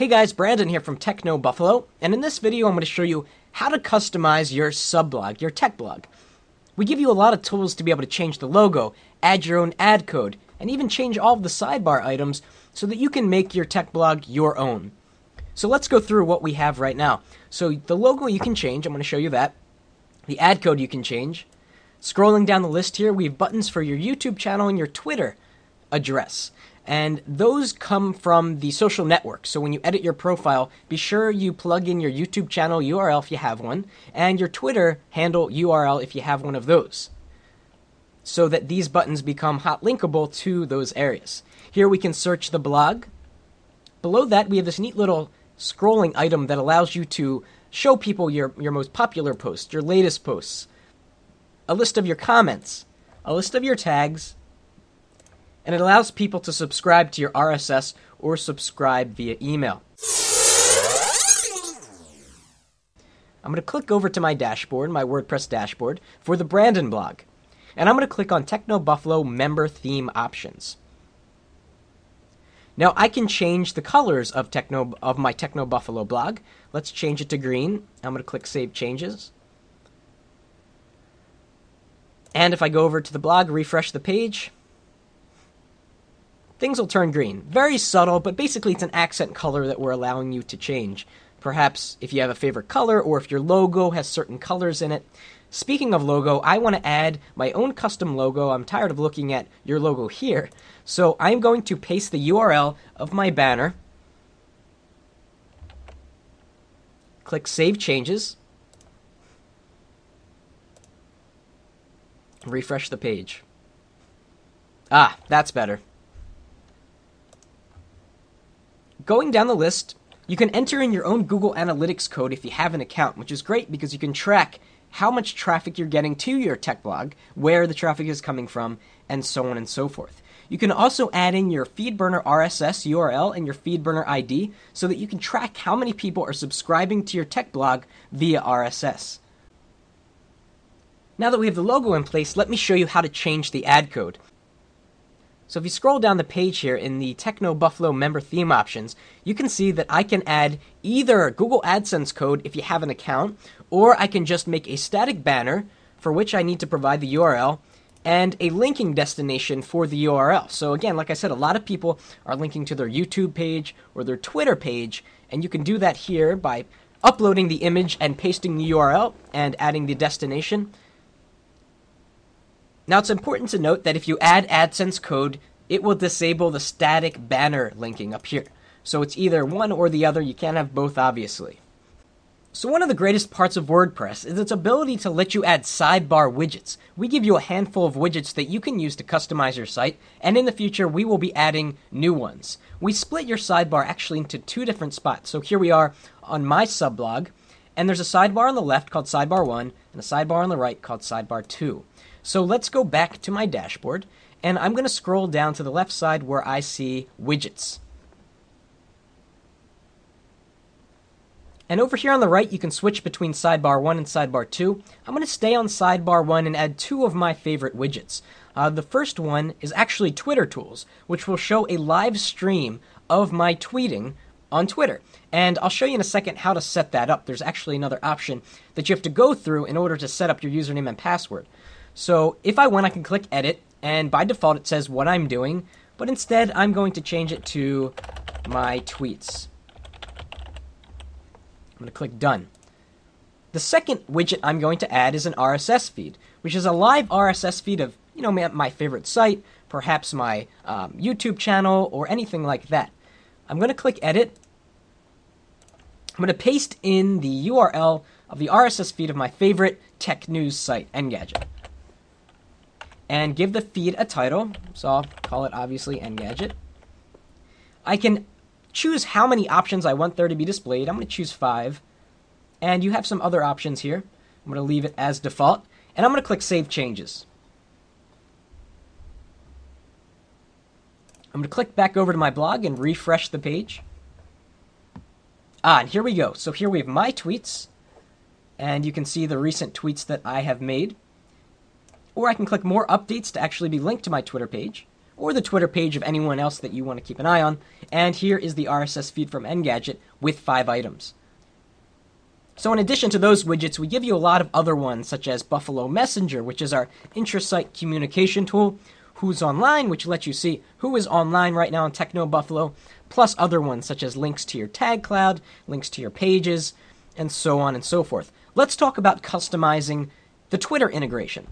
Hey guys, Brandon here from Techno Buffalo, and in this video I'm going to show you how to customize your subblog, your tech blog. We give you a lot of tools to be able to change the logo, add your own ad code, and even change all of the sidebar items so that you can make your tech blog your own. So let's go through what we have right now. So the logo you can change, I'm going to show you that. The ad code you can change. Scrolling down the list here, we have buttons for your YouTube channel and your Twitter address. And those come from the social network. So when you edit your profile, be sure you plug in your YouTube channel URL if you have one, and your Twitter handle URL if you have one of those, so that these buttons become hot linkable to those areas. Here we can search the blog. Below that, we have this neat little scrolling item that allows you to show people your most popular posts, your latest posts, a list of your comments, a list of your tags, and it allows people to subscribe to your RSS or subscribe via email. I'm going to click over to my dashboard, my WordPress dashboard, for the Brandon blog. And I'm going to click on Techno Buffalo member theme options. Now I can change the colors of my Techno Buffalo blog. Let's change it to green. I'm going to click Save Changes. And if I go over to the blog, refresh the page, things will turn green. Very subtle, but basically it's an accent color that we're allowing you to change. Perhaps if you have a favorite color or if your logo has certain colors in it. Speaking of logo, I want to add my own custom logo. I'm tired of looking at your logo here. So I'm going to paste the URL of my banner. Click Save Changes. Refresh the page. Ah, that's better. Going down the list, you can enter in your own Google Analytics code if you have an account, which is great because you can track how much traffic you're getting to your tech blog, where the traffic is coming from, and so on and so forth. You can also add in your FeedBurner RSS URL and your FeedBurner ID so that you can track how many people are subscribing to your tech blog via RSS. Now that we have the logo in place, let me show you how to change the ad code. So if you scroll down the page here in the Techno Buffalo member theme options, you can see that I can add either Google AdSense code if you have an account, or I can just make a static banner for which I need to provide the URL and a linking destination for the URL. So again, like I said, a lot of people are linking to their YouTube page or their Twitter page, and you can do that here by uploading the image and pasting the URL and adding the destination. Now, it's important to note that if you add AdSense code, it will disable the static banner linking up here. So it's either one or the other. You can't have both, obviously. So one of the greatest parts of WordPress is its ability to let you add sidebar widgets. We give you a handful of widgets that you can use to customize your site, and in the future, we will be adding new ones. We split your sidebar actually into two different spots. So here we are on my subblog, and there's a sidebar on the left called Sidebar 1, and a sidebar on the right called Sidebar 2. So let's go back to my dashboard, and I'm going to scroll down to the left side where I see widgets. And over here on the right, you can switch between Sidebar 1 and Sidebar 2. I'm going to stay on Sidebar 1 and add two of my favorite widgets. The first one is actually Twitter Tools, which will show a live stream of my tweeting on Twitter. And I'll show you in a second how to set that up. There's actually another option that you have to go through in order to set up your username and password. So if I want, I can click Edit, and by default it says what I'm doing, but instead I'm going to change it to my tweets. I'm going to click Done. The second widget I'm going to add is an RSS feed, which is a live RSS feed of, my favorite site, perhaps my YouTube channel, or anything like that. I'm going to click Edit. I'm going to paste in the URL of the RSS feed of my favorite tech news site, Engadget, and give the feed a title, so I'll call it obviously Engadget. I can choose how many options I want there to be displayed. I'm going to choose 5, and you have some other options here. I'm going to leave it as default, and I'm going to click Save Changes. I'm going to click back over to my blog and refresh the page. And here we go. So here we have my tweets, and you can see the recent tweets that I have made. Or I can click More Updates to actually be linked to my Twitter page. or the Twitter page of anyone else that you want to keep an eye on. And here is the RSS feed from Engadget with 5 items. So in addition to those widgets, we give you a lot of other ones, such as Buffalo Messenger, which is our intra-site communication tool, Who's Online, which lets you see who is online right now on Techno Buffalo, plus other ones such as links to your tag cloud, links to your pages, and so on and so forth. Let's talk about customizing the Twitter integration.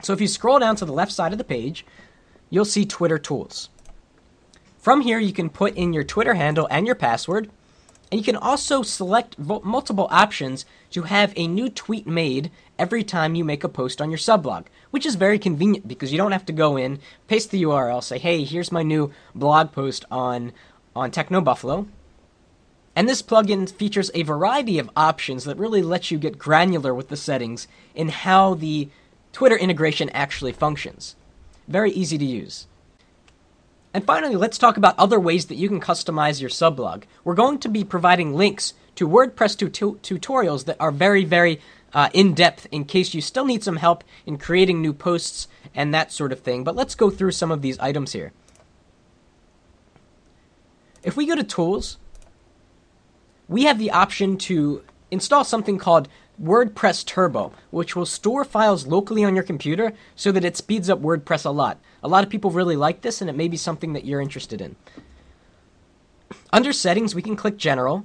So if you scroll down to the left side of the page, you'll see Twitter Tools. From here, you can put in your Twitter handle and your password, and you can also select multiple options to have a new tweet made every time you make a post on your sublog, which is very convenient because you don't have to go in, paste the URL, say, hey, here's my new blog post on Techno Buffalo. And this plugin features a variety of options that really lets you get granular with the settings in how the Twitter integration actually functions. Very easy to use. And finally, let's talk about other ways that you can customize your sublog. We're going to be providing links to WordPress tutorials that are very, very in-depth in case you still need some help in creating new posts and that sort of thing. But let's go through some of these items here. If we go to Tools, we have the option to install something called WordPress Turbo, which will store files locally on your computer so that it speeds up WordPress a lot. A lot of people really like this, and it may be something that you're interested in. Under Settings, we can click General.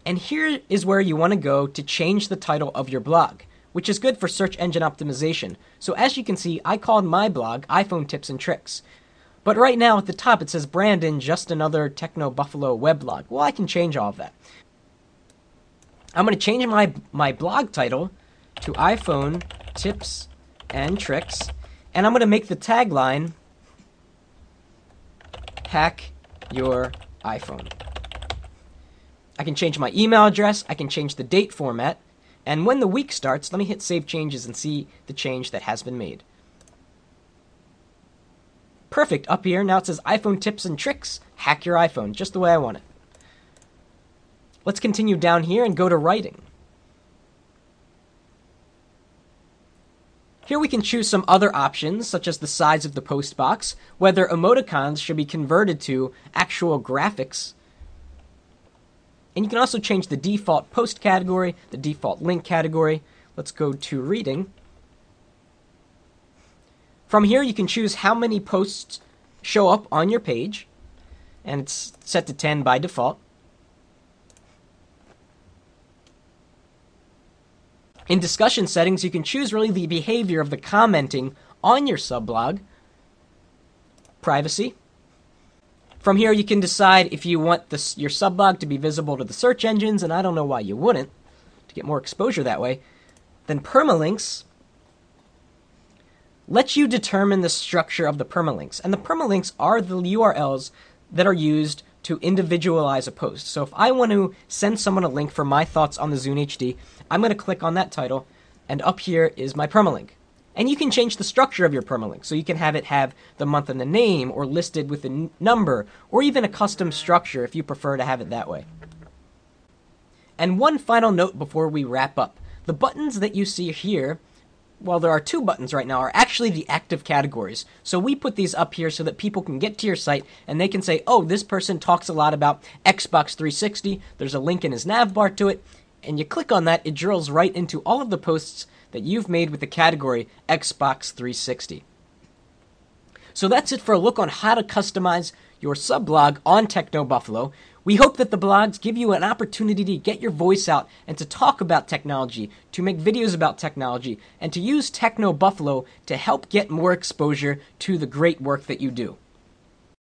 And here is where you want to go to change the title of your blog, which is good for search engine optimization. So as you can see, I called my blog iPhone Tips and Tricks. But right now at the top it says Brandon, just another Techno Buffalo weblog. Well, I can change all of that. I'm going to change my blog title to iPhone Tips and Tricks, and I'm going to make the tagline, Hack Your iPhone. I can change my email address, I can change the date format, and when the week starts, let me hit Save Changes and see the change that has been made. Perfect, up here now it says iPhone Tips and Tricks, Hack Your iPhone, just the way I want it. Let's continue down here and go to Writing. Here we can choose some other options, such as the size of the post box, whether emoticons should be converted to actual graphics. And you can also change the default post category, the default link category. Let's go to Reading. From here you can choose how many posts show up on your page, and it's set to 10 by default. In discussion settings, you can choose really the behavior of the commenting on your sublog. Privacy. From here, you can decide if you want your sublog to be visible to the search engines, and I don't know why you wouldn't, to get more exposure that way. Then permalinks lets you determine the structure of the permalinks. And the permalinks are the URLs that are used to individualize a post. So if I want to send someone a link for my thoughts on the Zune HD, I'm going to click on that title, and up here is my permalink. And you can change the structure of your permalink, so you can have it have the month and the name, or listed with a number, or even a custom structure if you prefer to have it that way. And one final note before we wrap up. The buttons that you see here, well, there are 2 buttons right now, are actually the active categories. So we put these up here so that people can get to your site and they can say, oh, this person talks a lot about Xbox 360. There's a link in his navbar to it. And you click on that, it drills right into all of the posts that you've made with the category Xbox 360. So that's it for a look on how to customize your sublog on Techno Buffalo. We hope that the blogs give you an opportunity to get your voice out and to talk about technology, to make videos about technology, and to use Techno Buffalo to help get more exposure to the great work that you do.